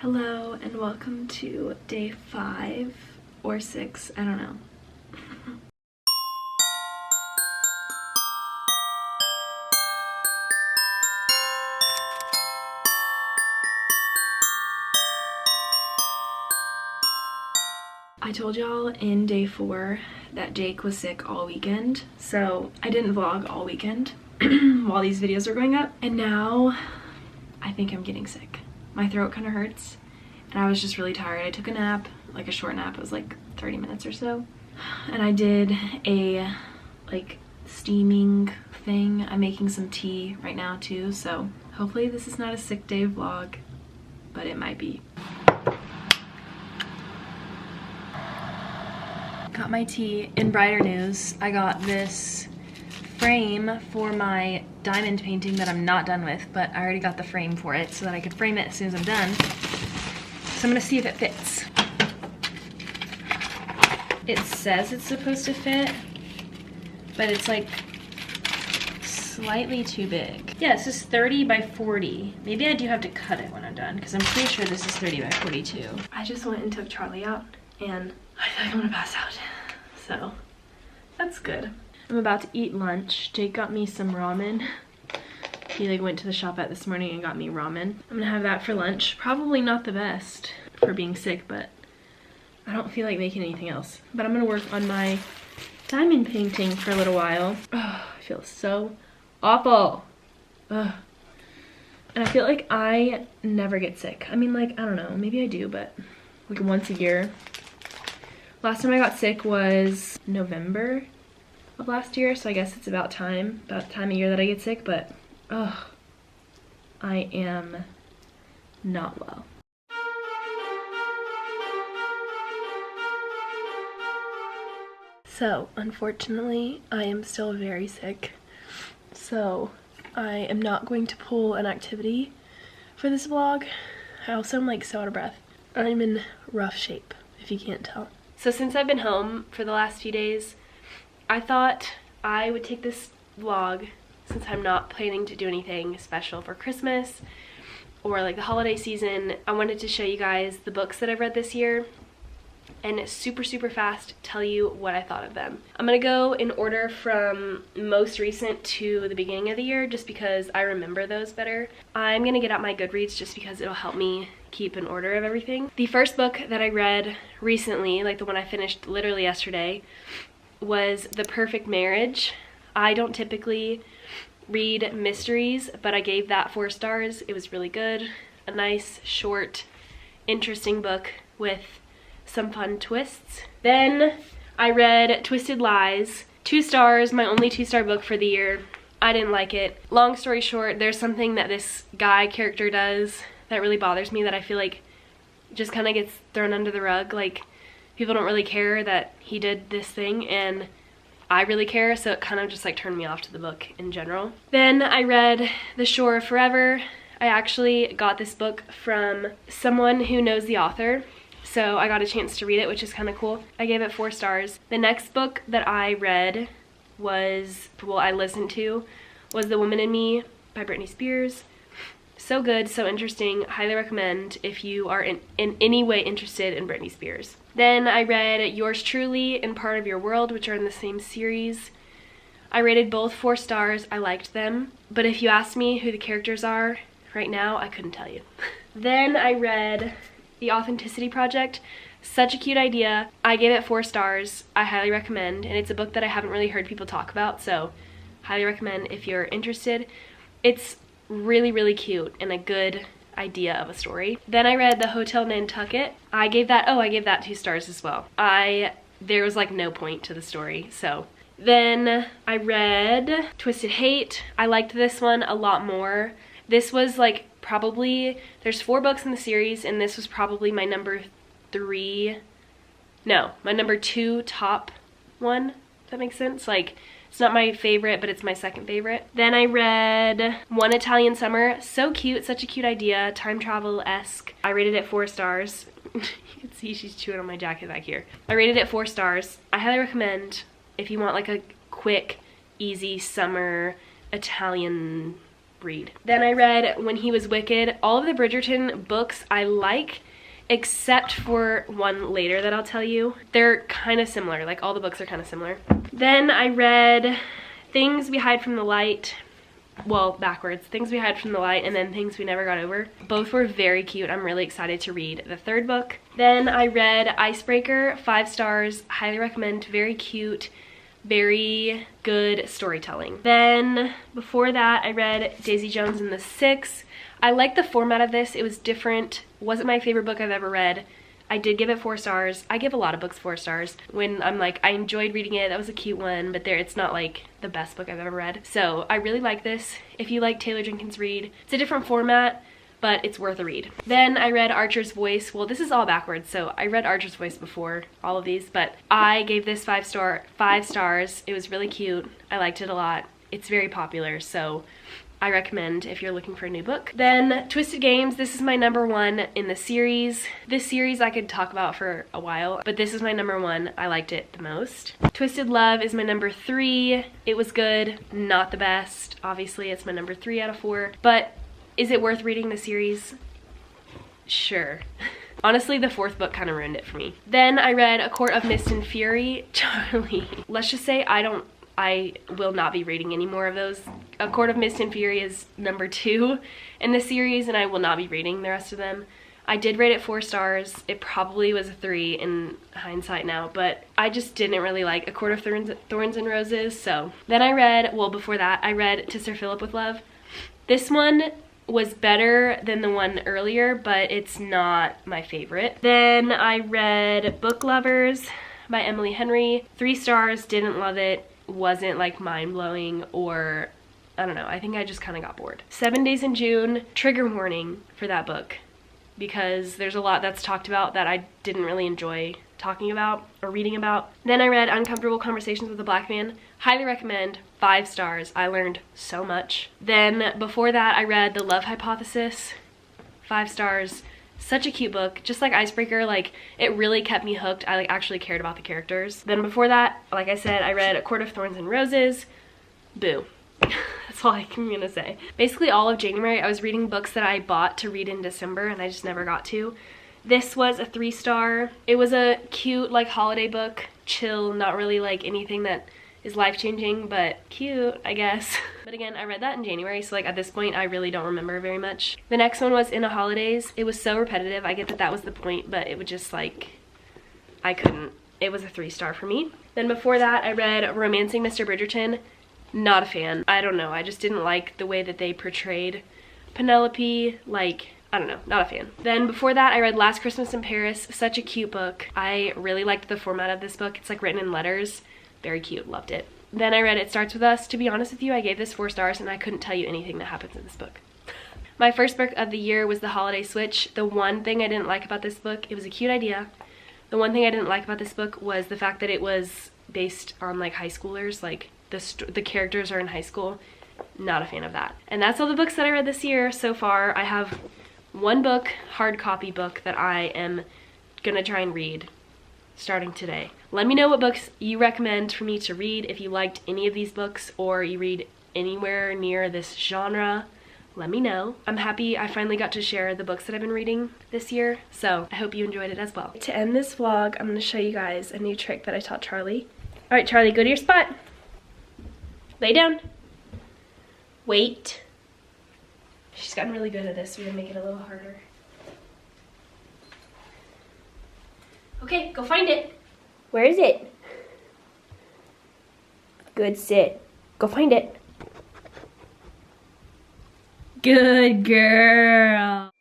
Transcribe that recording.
Hello and welcome to day 5 or 6, I don't know. I told y'all in day 4 that Jake was sick all weekend, so I didn't vlog all weekend while these videos were going up, and now I think I'm getting sick. My throat kind of hurts and I was just really tired. I took a nap, like a short nap. It was like 30 minutes or so, and I did a like steaming thing. I'm making some tea right now too, so hopefully this is not a sick day vlog, but it might be. Got my tea. In brighter news, I got this frame for my diamond painting that I'm not done with, but I already got the frame for it so that I could frame it as soon as I'm done. So I'm gonna see if it fits. It says it's supposed to fit, but it's like slightly too big. Yeah, this is 30 by 40. Maybe I do have to cut it when I'm done because I'm pretty sure this is 30 by 42. I just went and took Charlie out and I feel like I'm gonna pass out. So that's good. I'm about to eat lunch. Jake got me some ramen. He like went to the shop this morning and got me ramen. I'm gonna have that for lunch. Probably not the best for being sick, but I don't feel like making anything else. But I'm gonna work on my diamond painting for a little while. Oh, I feel so awful. Ugh. And I feel like I never get sick. I mean, like, I don't know, maybe I do, but like once a year. Last time I got sick was November of last year, so I guess it's about the time of year that I get sick, but ugh, I am not well. So unfortunately, I am still very sick, so I am not going to pull an activity for this vlog. I also am like so out of breath. I'm in rough shape, if you can't tell. So since I've been home for the last few days, I thought I would take this vlog, since I'm not planning to do anything special for Christmas or like the holiday season. I wanted to show you guys the books that I've read this year and super fast tell you what I thought of them. I'm gonna go in order from most recent to the beginning of the year just because I remember those better. I'm gonna get out my Goodreads just because it'll help me keep an order of everything. The first book that I read recently, like the one I finished literally yesterday, was The Perfect Marriage. I don't typically read mysteries, but I gave that 4 stars. It was really good. A nice, short, interesting book with some fun twists. Then I read Twisted Lies. 2 stars, my only 2-star book for the year. I didn't like it. Long story short, there's something that this guy character does that really bothers me that I feel like just kind of gets thrown under the rug. Like, people don't really care that he did this thing, and I really care, so it kind of just like turned me off to the book in general. Then I read The Shore of Forever. I actually got this book from someone who knows the author, so I got a chance to read it, which is kind of cool. I gave it 4 stars. The next book that I read I listened to, was The Woman in Me by Britney Spears. So good, so interesting. Highly recommend if you are in any way interested in Britney Spears. Then I read Yours Truly and Part of Your World, which are in the same series. I rated both 4 stars. I liked them. But if you asked me who the characters are right now, I couldn't tell you. Then I read The Authenticity Project. Such a cute idea. I gave it 4 stars. I highly recommend. And it's a book that I haven't really heard people talk about, so highly recommend if you're interested. It's really cute and a good idea of a story. Then I read The Hotel Nantucket. I gave that 2 stars as well. There was like no point to the story, so. Then I read Twisted Hate. I liked this one a lot more. This was like probably, there's 4 books in the series and this was probably my number 2 top one, if that makes sense. Like, it's not my favorite, but it's my second favorite. Then I read One Italian Summer. So cute, such a cute idea, time travel-esque. I rated it 4 stars. You can see she's chewing on my jacket back here. I rated it 4 stars. I highly recommend if you want like a quick, easy summer Italian read. Then I read When He Was Wicked. All of the Bridgerton books I like, except for one later that I'll tell you. They're kind of similar, like all the books are kind of similar. Then I read Things We Hide from the Light. Well, backwards. Things We Hide from the Light and then Things We Never Got Over. Both were very cute. I'm really excited to read the third book. Then I read Icebreaker, 5 stars. Highly recommend. Very cute. Very good storytelling. Then before that I read Daisy Jones and the Six. I like the format of this. It was different. Wasn't my favorite book I've ever read. I did give it 4 stars. I give a lot of books 4 stars. When I'm like, I enjoyed reading it, that was a cute one, but it's not like the best book I've ever read. So I really like this. If you like Taylor Jenkins Reid, it's a different format, but it's worth a read. Then I read Archer's Voice. Well, this is all backwards, so I read Archer's Voice before all of these, but I gave this 5 stars. It was really cute. I liked it a lot. It's very popular, so I recommend if you're looking for a new book. Then Twisted Games. This is my number 1 in the series. This series I could talk about for a while, but this is my number 1. I liked it the most. Twisted Love is my number 3. It was good, not the best. Obviously, it's my number 3 out of 4, but is it worth reading the series? Sure. Honestly, the 4th book kind of ruined it for me. Then I read A Court of Mist and Fury. Charlie. Let's just say I will not be reading any more of those. A Court of Mist and Fury is number 2 in the series, and I will not be reading the rest of them. I did rate it 4 stars. It probably was a 3 in hindsight now, but I just didn't really like A Court of Thorns and Roses. So then I read, well, before that, I read To Sir Philip with Love. This one was better than the one earlier, but it's not my favorite. Then I read Book Lovers by Emily Henry. 3 stars, didn't love it, wasn't like mind-blowing, or I don't know, I think I just kind of got bored. 7 Days in June, trigger warning for that book, because there's a lot that's talked about that I didn't really enjoy talking about or reading about. Then I read Uncomfortable Conversations with a Black Man. Highly recommend. 5 stars. I learned so much. Then before that I read The Love Hypothesis. 5 stars. Such a cute book. Just like Icebreaker, like it really kept me hooked. I like actually cared about the characters. Then before that, like I said, I read A Court of Thorns and Roses. Boo. That's all I'm gonna say. Basically all of January I was reading books that I bought to read in December and I just never got to. This was a 3 star. It was a cute like holiday book. Chill, not really like anything that is life-changing, but cute, I guess. But again, I read that in January, so like at this point I really don't remember very much. The next one was In the Holidays. It was so repetitive. I get that that was the point, but it would just like, I couldn't. It was a 3 star for me. Then before that I read Romancing Mr. Bridgerton. Not a fan. I don't know, I just didn't like the way that they portrayed Penelope. Like, I don't know, not a fan. Then before that I read Last Christmas in Paris. Such a cute book. I really liked the format of this book. It's like written in letters. Very cute, loved it. Then I read It Starts With Us. To be honest with you, I gave this 4 stars and I couldn't tell you anything that happens in this book. My first book of the year was The Holiday Switch. The one thing I didn't like about this book, it was a cute idea. The one thing I didn't like about this book was the fact that it was based on like high schoolers, like the characters are in high school. Not a fan of that. And that's all the books that I read this year so far. I have 1 book, hard copy book, that I am gonna try and read starting today. Let me know what books you recommend for me to read if you liked any of these books or you read anywhere near this genre. Let me know. I'm happy I finally got to share the books that I've been reading this year, so I hope you enjoyed it as well. To end this vlog, I'm gonna show you guys a new trick that I taught Charlie. All right, Charlie, go to your spot. Lay down. Wait. She's gotten really good at this, so we're gonna make it a little harder. Okay, go find it. Where is it? Good sit. Go find it. Good girl.